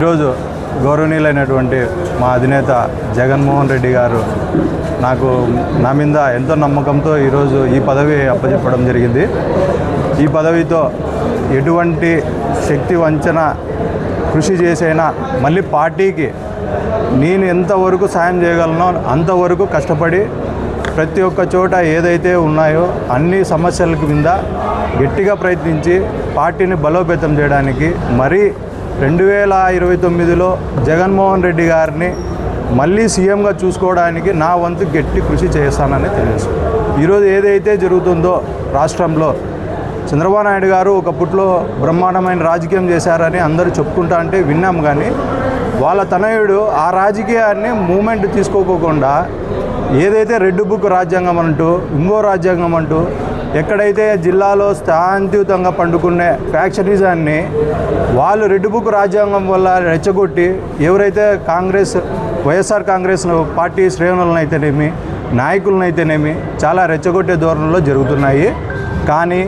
ఈరోజు గౌరవనీయులైనటువంటి మా అధినేత జగన్మోహన్ రెడ్డి గారు నా మీద ఎంతో నమ్మకంతో ఈరోజు ఈ పదవి అప్పచెప్పడం జరిగింది. ఈ పదవితో ఎటువంటి శక్తి వంచన కృషి చేసైనా మళ్ళీ పార్టీకి నేను ఎంతవరకు సాయం చేయగలనో అంతవరకు కష్టపడి ప్రతి ఒక్క చోట ఏదైతే ఉన్నాయో అన్ని సమస్యల కింద గట్టిగా ప్రయత్నించి పార్టీని బలోపేతం చేయడానికి మరీ 2029లో జగన్మోహన్ రెడ్డి గారిని మళ్ళీ సీఎంగా చూసుకోవడానికి నా వంతు గట్టి కృషి చేస్తానని తెలుసు. ఈరోజు ఏదైతే జరుగుతుందో రాష్ట్రంలో చంద్రబాబు నాయుడు గారు ఒకప్పట్లో బ్రహ్మాండమైన రాజకీయం చేశారని అందరూ చెప్పుకుంటా అంటే విన్నాం. కానీ వాళ్ళ తనయుడు ఆ రాజకీయాన్ని మూమెంట్ తీసుకోకుండా ఏదైతే రెడ్ బుక్ రాజ్యాంగం అంటూ ఇంకో రాజ్యాంగం అంటూ ఎక్కడైతే జిల్లాలో శాంతియుతంగా పండుకునే ఫ్యాక్షనిజాన్ని వాళ్ళు రెడ్ బుక్ రాజ్యాంగం వల్ల రెచ్చగొట్టి ఎవరైతే వైఎస్ఆర్ కాంగ్రెస్ పార్టీ శ్రేణులనైతేనేమి నాయకులనైతేనేమి చాలా రెచ్చగొట్టే ధోరణిలో జరుగుతున్నాయి. కానీ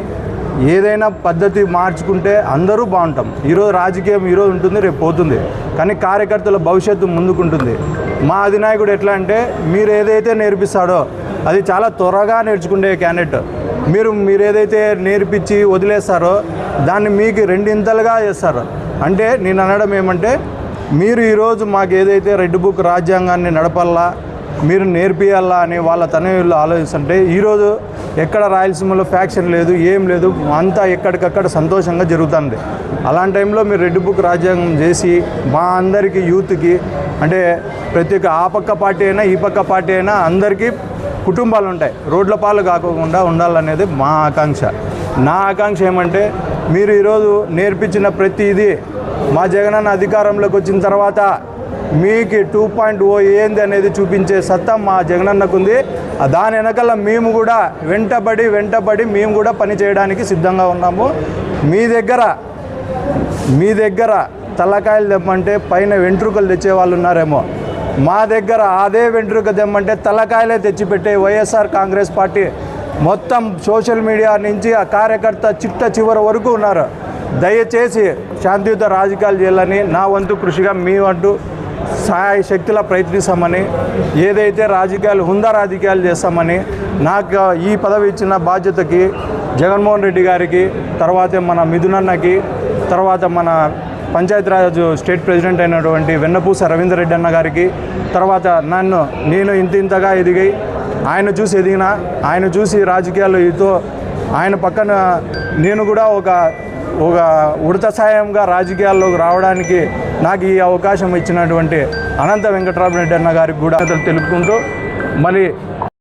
ఏదైనా పద్ధతి మార్చుకుంటే అందరూ బాగుంటాం. ఈరోజు రాజకీయం ఈరోజు ఉంటుంది, రేపు పోతుంది. కానీ కార్యకర్తల భవిష్యత్తు ముందుకుంటుంది. మా అధినాయకుడు ఎట్లా అంటే మీరు ఏదైతే నేర్పిస్తాడో అది చాలా త్వరగా నేర్చుకునే క్యాండిడేట్. మీరు ఏదైతే నేర్పించి వదిలేస్తారో దాన్ని మీకు రెండింతలుగా చేస్తారు. అంటే నేను అనడం ఏమంటే మీరు ఈరోజు మాకు ఏదైతే రెడ్ బుక్ రాజ్యాంగాన్ని నడపాలా మీరు నేర్పియాలా అని వాళ్ళ తనయులు ఆలోచిస్తుంటే ఈరోజు ఎక్కడ రాయలసీమలో ఫ్యాక్షన్ లేదు, ఏం లేదు, అంతా ఎక్కడికక్కడ సంతోషంగా జరుగుతుంది. అలాంటి టైంలో మీరు రెడ్ బుక్ రాజ్యాంగం చేసి మా అందరికీ యూత్కి అంటే ప్రతి ఒక్క ఆ పక్క పార్టీ అయినా ఈ పక్క పార్టీ అయినా అందరికీ కుటుంబాలు ఉంటాయి, రోడ్ల పాలు కాకుండా ఉండాలనేది మా ఆకాంక్ష. నా ఆకాంక్ష ఏమంటే మీరు ఈరోజు నేర్పించిన ప్రతిదీ మా జగనన్న అధికారంలోకి వచ్చిన తర్వాత మీకు 2.0 ఏంది అనేది చూపించే సత్తా మా జగనన్నకుంది. దాని వెనకాల మేము కూడా వెంటబడి మేము కూడా పని చేయడానికి సిద్ధంగా ఉన్నాము. మీ దగ్గర తలకాయలు తెమ్మంటే పైన వెంట్రుకలు తెచ్చే వాళ్ళు ఉన్నారేమో, మా దగ్గర అదే వెంట్రుక తెమ్మంటే తలకాయలే తెచ్చిపెట్టే వైఎస్ఆర్ కాంగ్రెస్ పార్టీ మొత్తం సోషల్ మీడియా నుంచి ఆ కార్యకర్త చిట్ట చివరి వరకు ఉన్నారు. దయచేసి శాంతియుత రాజకీయాలు చేయాలని నా వంతు కృషిగా మీ వంతు సహాయ శక్తిలా ప్రయత్నిస్తామని, ఏదైతే హుందా రాజకీయాలు చేస్తామని నాకు ఈ పదవి ఇచ్చిన బాధ్యతకి జగన్మోహన్ రెడ్డి గారికి, తర్వాత మన మిథునన్నకి, తర్వాత మన పంచాయతీరాజ్ స్టేట్ ప్రెసిడెంట్ అయినటువంటి వెన్నపూస రవీందర్ రెడ్డి అన్న గారికి, తర్వాత నేను ఇంతగా ఎదిగి ఆయన చూసి ఎదిగిన, ఆయన చూసి రాజకీయాల్లో ఆయన పక్కన నేను కూడా ఒక ఉడత సాయంగా రాజకీయాల్లోకి రావడానికి నాకు ఈ అవకాశం ఇచ్చినటువంటి అనంత వెంకటరామరెడ్డి అన్న గారికి కూడా తెలుపుకుంటూ మళ్ళీ